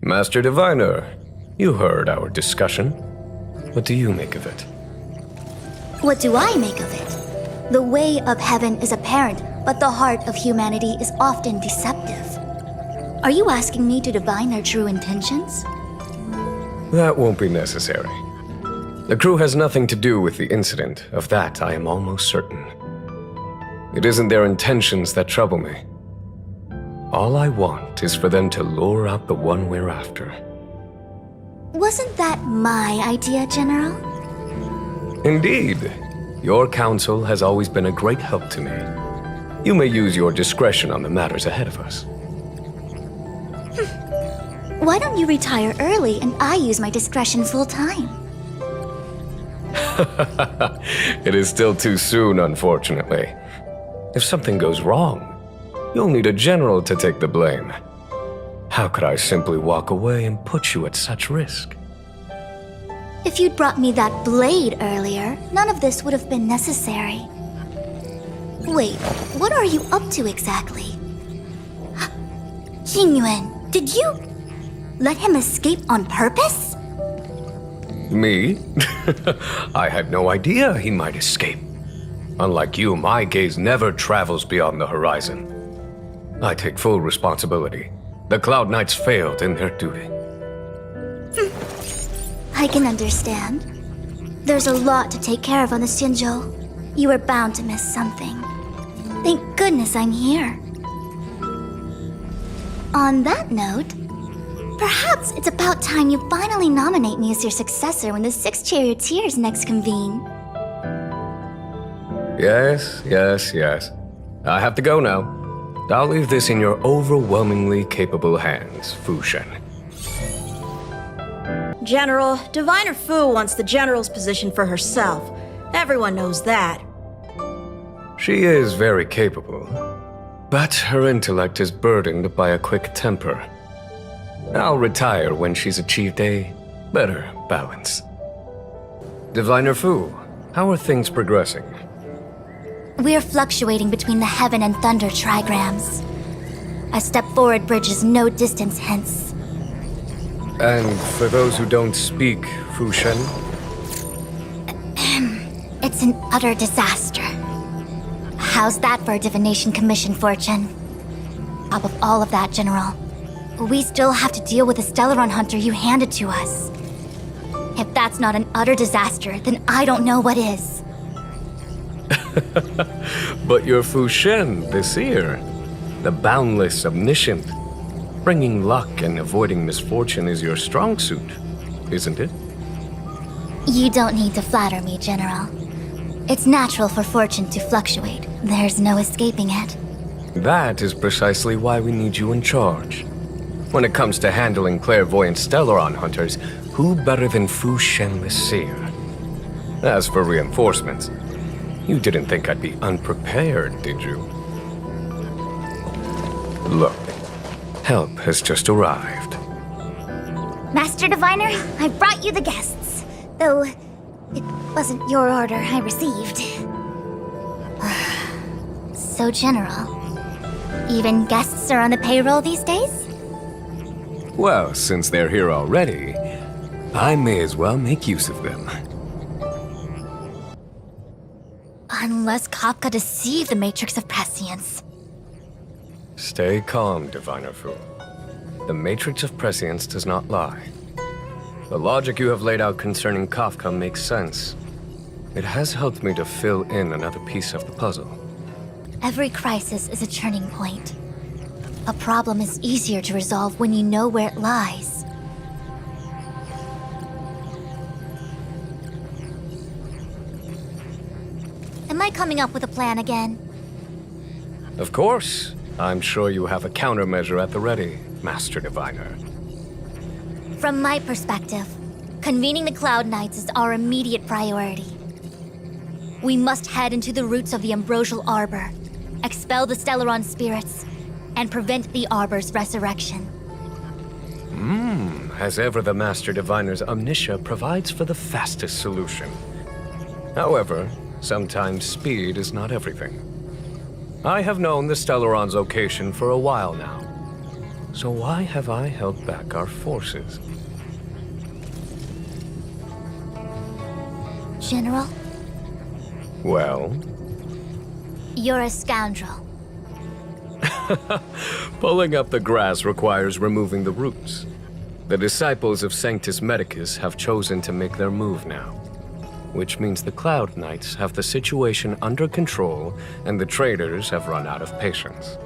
Master Diviner, you heard our discussion. What do you make of it? What do I make of it? The way of heaven is apparent, but the heart of humanity is often deceptive. Are you asking me to divine their true intentions? That won't be necessary. The crew has nothing to do with the incident. Of that, I am almost certain. It isn't their intentions that trouble me. All I want is for them to lure out the one we're after. Wasn't that my idea, General? Indeed. Your counsel has always been a great help to me. You may use your discretion on the matters ahead of us. Why don't you retire early and I use my discretion full time? It is still too soon, unfortunately. If something goes wrong, you'll need a general to take the blame. How could I simply walk away and put you at such risk? If you'd brought me that blade earlier, none of this would have been necessary. Wait, what are you up to exactly? Jing Yuan, did you let him escape on purpose? Me? I had no idea he might escape. Unlike you, my gaze never travels beyond the horizon. I take full responsibility. The Cloud Knights failed in their duty. I can understand. There's a lot to take care of on the Xinzhou. You were bound to miss something. Thank goodness I'm here. On that note, perhaps it's about time you finally nominate me as your successor when the Six Charioteers next convene. Yes. I have to go now. I'll leave this in your overwhelmingly capable hands, Fu Shen. General, Diviner Fu wants the General's position for herself. Everyone knows that. She is very capable, but her intellect is burdened by a quick temper. I'll retire when she's achieved a better balance. Diviner Fu, how are things progressing? We're fluctuating between the heaven and thunder trigrams. A step forward bridges no distance hence. And for those who don't speak Fu Shen? It's an utter disaster. How's that for a divination commission, Fortune? Top of all of that, General, we still have to deal with the Stellaron hunter you handed to us. If that's not an utter disaster, then I don't know what is. But you're Fu Shen, the seer. The boundless, omniscient. Bringing luck and avoiding misfortune is your strong suit, isn't it? You don't need to flatter me, General. It's natural for fortune to fluctuate. There's no escaping it. That is precisely why we need you in charge. When it comes to handling clairvoyant Stellaron hunters, who better than Fu Shen the seer? As for reinforcements, you didn't think I'd be unprepared, did you? Look, help has just arrived. Master Diviner, I brought you the guests. Though, it wasn't your order I received. So, General, even guests are on the payroll these days? Well, since they're here already, I may as well make use of them. Unless Kafka deceived the Matrix of Prescience. Stay calm, Diviner Fu. The Matrix of Prescience does not lie. The logic you have laid out concerning Kafka makes sense. It has helped me to fill in another piece of the puzzle. Every crisis is a turning point. A problem is easier to resolve when you know where it lies. Am I coming up with a plan again? Of course. I'm sure you have a countermeasure at the ready, Master Diviner. From my perspective, convening the Cloud Knights is our immediate priority. We must head into the roots of the Ambrosial Arbor, expel the Stellaron spirits, and prevent the Arbor's resurrection. As ever, the Master Diviner's omniscia provides for the fastest solution. However, sometimes speed is not everything. I have known the Stellaron's location for a while now. So why have I held back our forces? General, Well? you're a scoundrel. Pulling up the grass requires removing the roots. The disciples of Sanctus Medicus have chosen to make their move now, which means the Cloud Knights have the situation under control and the traitors have run out of patience.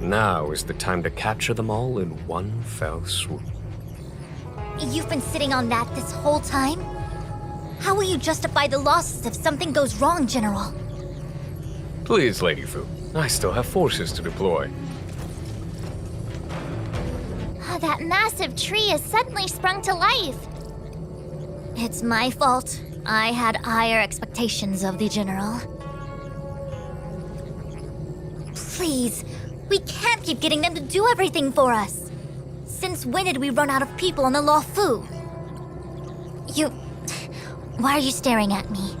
Now is the time to capture them all in one fell swoop. You've been sitting on that this whole time? How will you justify the losses if something goes wrong, General? Please, Lady Fu, I still have forces to deploy. That massive tree has suddenly sprung to life. It's my fault. I had higher expectations of the General. Please, we can't keep getting them to do everything for us. Since when did we run out of people on the Law Fu? Why are you staring at me?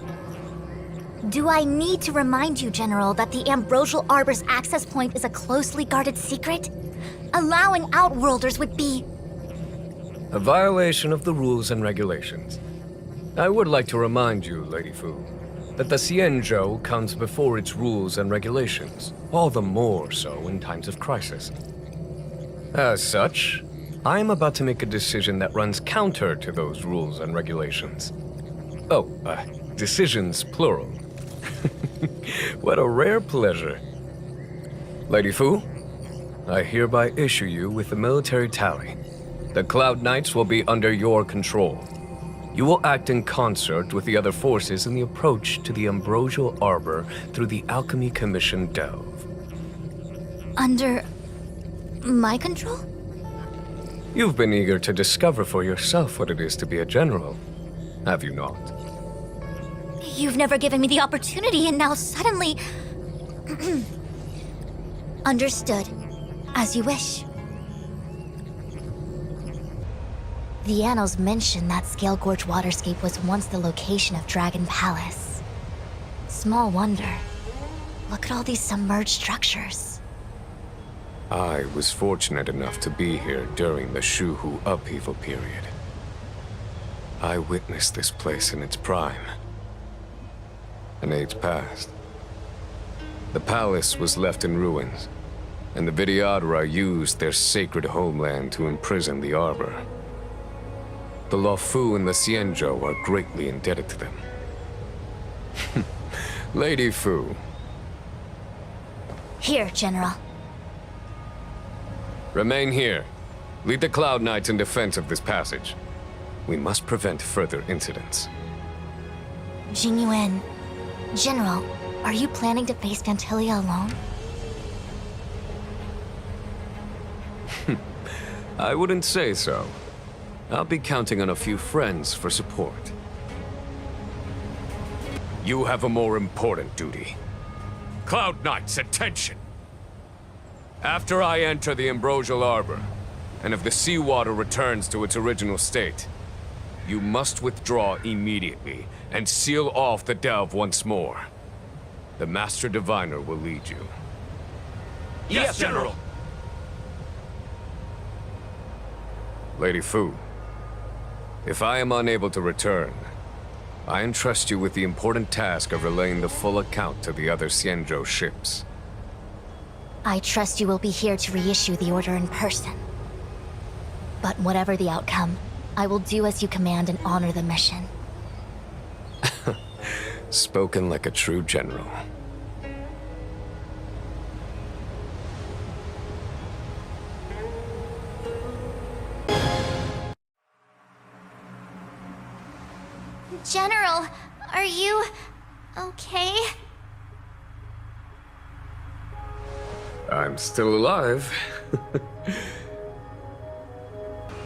Do I need to remind you, General, that the Ambrosial Arbor's access point is a closely guarded secret? Allowing Outworlders would be... A violation of the rules and regulations. I would like to remind you, Lady Fu, that the Xianzhou comes before its rules and regulations, all the more so in times of crisis. As such, I am about to make a decision that runs counter to those rules and regulations. Oh, decisions plural. What a rare pleasure. Lady Fu, I hereby issue you with the military tally. The Cloud Knights will be under your control. You will act in concert with the other forces in the approach to the Ambrosial Arbor through the Alchemy Commission Delve. Under... my control? You've been eager to discover for yourself what it is to be a general, have you not? You've never given me the opportunity, and now suddenly... Understood. As you wish. The annals mention that Scale Gorge Waterscape was once the location of Dragon Palace. Small wonder. Look at all these submerged structures. I was fortunate enough to be here during the Shuhu upheaval period. I witnessed this place in its prime. An age passed. The palace was left in ruins, and the Vidyadhara used their sacred homeland to imprison the Arbor. The Luofu and the Xianzhou are greatly indebted to them. Lady Fu. Here, General. Remain here. Lead the Cloud Knights in defense of this passage. We must prevent further incidents. Jing Yuan. General, are you planning to face Fantilia alone? I wouldn't say so. I'll be counting on a few friends for support. You have a more important duty. Cloud Knights, attention! After I enter the Ambrosial Arbor, and if the seawater returns to its original state, you must withdraw immediately and seal off the delve once more. The Master Diviner will lead you. Yes, General! Lady Fu, if I am unable to return, I entrust you with the important task of relaying the full account to the other Xianzhou ships. I trust you will be here to reissue the order in person. But whatever the outcome, I will do as you command and honor the mission. Spoken like a true general. General, are you... okay? I'm still alive.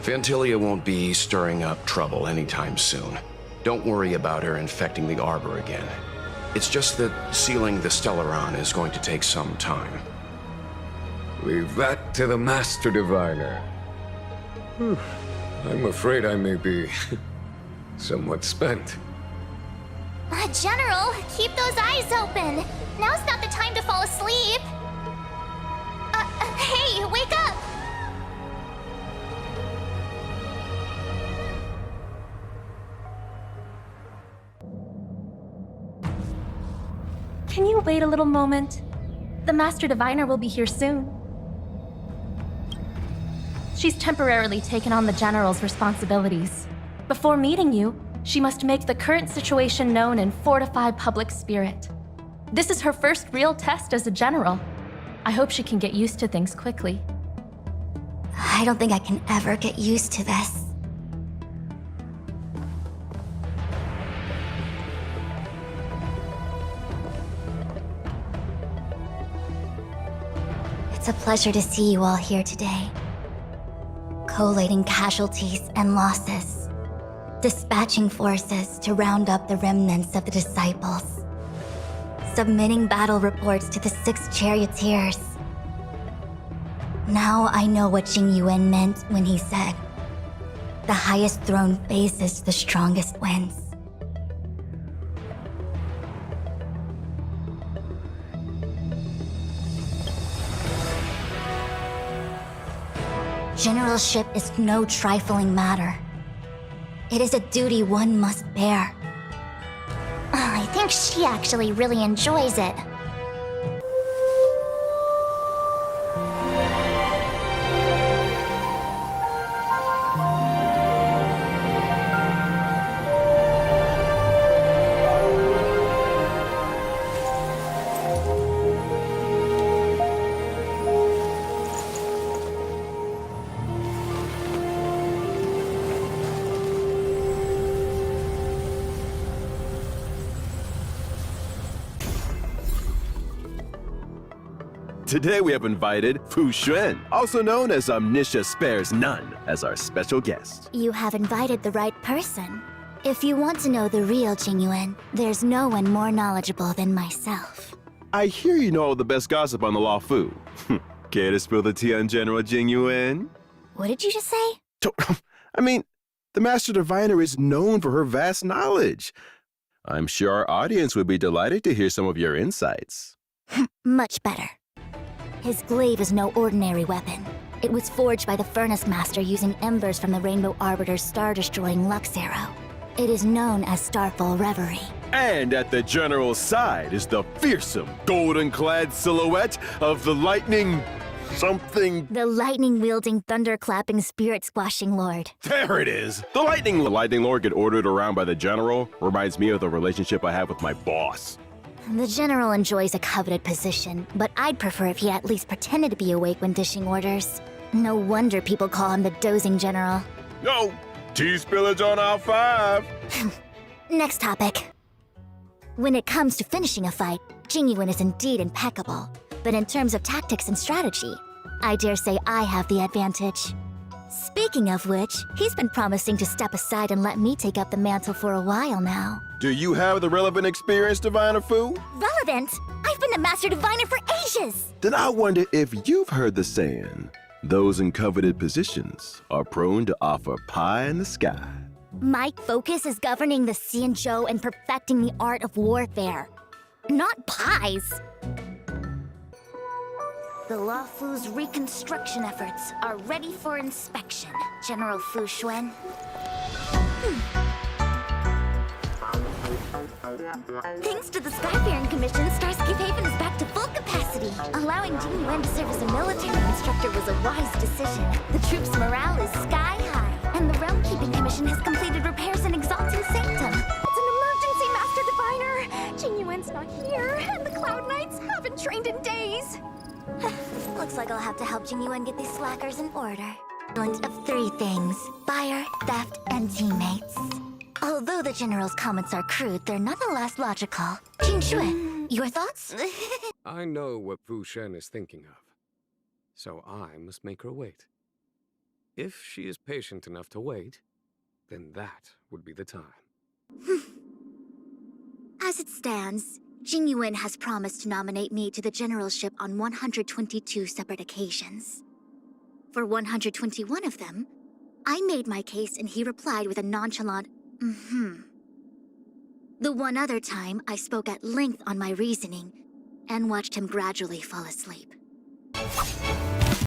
Fantilia won't be stirring up trouble anytime soon. Don't worry about her infecting the Arbor again. It's just that sealing the Stellaron is going to take some time. Leave that to the Master Diviner. I'm afraid I may be somewhat spent. General, keep those eyes open. Now's not the time to fall asleep. Hey, wake up! Can you wait a little moment? The Master Diviner will be here soon. She's temporarily taken on the General's responsibilities. Before meeting you, she must make the current situation known and fortify public spirit. This is her first real test as a General. I hope she can get used to things quickly. I don't think I can ever get used to this. It's a pleasure to see you all here today. Collating casualties and losses. Dispatching forces to round up the remnants of the disciples. Submitting battle reports to the 6 charioteers. Now I know what Jing Yuan meant when he said, "The highest throne faces the strongest wins." Generalship is no trifling matter. It is a duty one must bear. I think she actually really enjoys it. Today we have invited Xuan, also known as Omniscia Spares None, as our special guest. You have invited the right person. If you want to know the real Jing Yuan, there's no one more knowledgeable than myself. I hear you know all the best gossip on the Law Fu. Care to spill the tea on General Jing Yuan? What did you just say? I mean, the Master Diviner is known for her vast knowledge. I'm sure our audience would be delighted to hear some of your insights. Much better. His glaive is no ordinary weapon. It was forged by the Furnace Master using embers from the Rainbow Arbiter's star-destroying Lux Arrow. It is known as Starfall Reverie. And at the General's side is the fearsome, golden-clad silhouette of the lightning... something... The lightning-wielding, thunder-clapping, spirit-squashing lord. There it is! The Lightning Lord get ordered around by the General reminds me of the relationship I have with my boss. The General enjoys a coveted position, but I'd prefer if he at least pretended to be awake when dishing orders. No wonder people call him the dozing General. No! Tea spillage on aisle 5! Next topic. When it comes to finishing a fight, Jing Yuan is indeed impeccable. But in terms of tactics and strategy, I dare say I have the advantage. Speaking of which, he's been promising to step aside and let me take up the mantle for a while now. Do you have the relevant experience, Diviner Fu? Relevant? I've been the Master Diviner for ages! Then I wonder if you've heard the saying, those in coveted positions are prone to offer pie in the sky. My focus is governing the Xianzhou and perfecting the art of warfare. Not pies! The Law Fu's reconstruction efforts are ready for inspection, General Fu Xuan. Thanks to the Skyfaring Commission, Starscape Haven is back to full capacity. Allowing Jing Yuan to serve as a military instructor was a wise decision. The troops' morale is sky high, and the Realm Keeping Commission has completed repairs in Exalting Sanctum. It's an emergency, Master Diviner! Jing Yuan's not here, and the Cloud Knights haven't trained in days! Looks like I'll have to help Jing Yuan get these slackers in order. One of 3 things: fire, theft, and teammates. Although the General's comments are crude, they're nonetheless logical. Jing Shui, your thoughts? I know what Fu Shen is thinking of, so I must make her wait. If she is patient enough to wait, then that would be the time. As it stands, Jing Yuan has promised to nominate me to the generalship on 122 separate occasions. For 121 of them, I made my case and he replied with a nonchalant, The one other time, I spoke at length on my reasoning and watched him gradually fall asleep.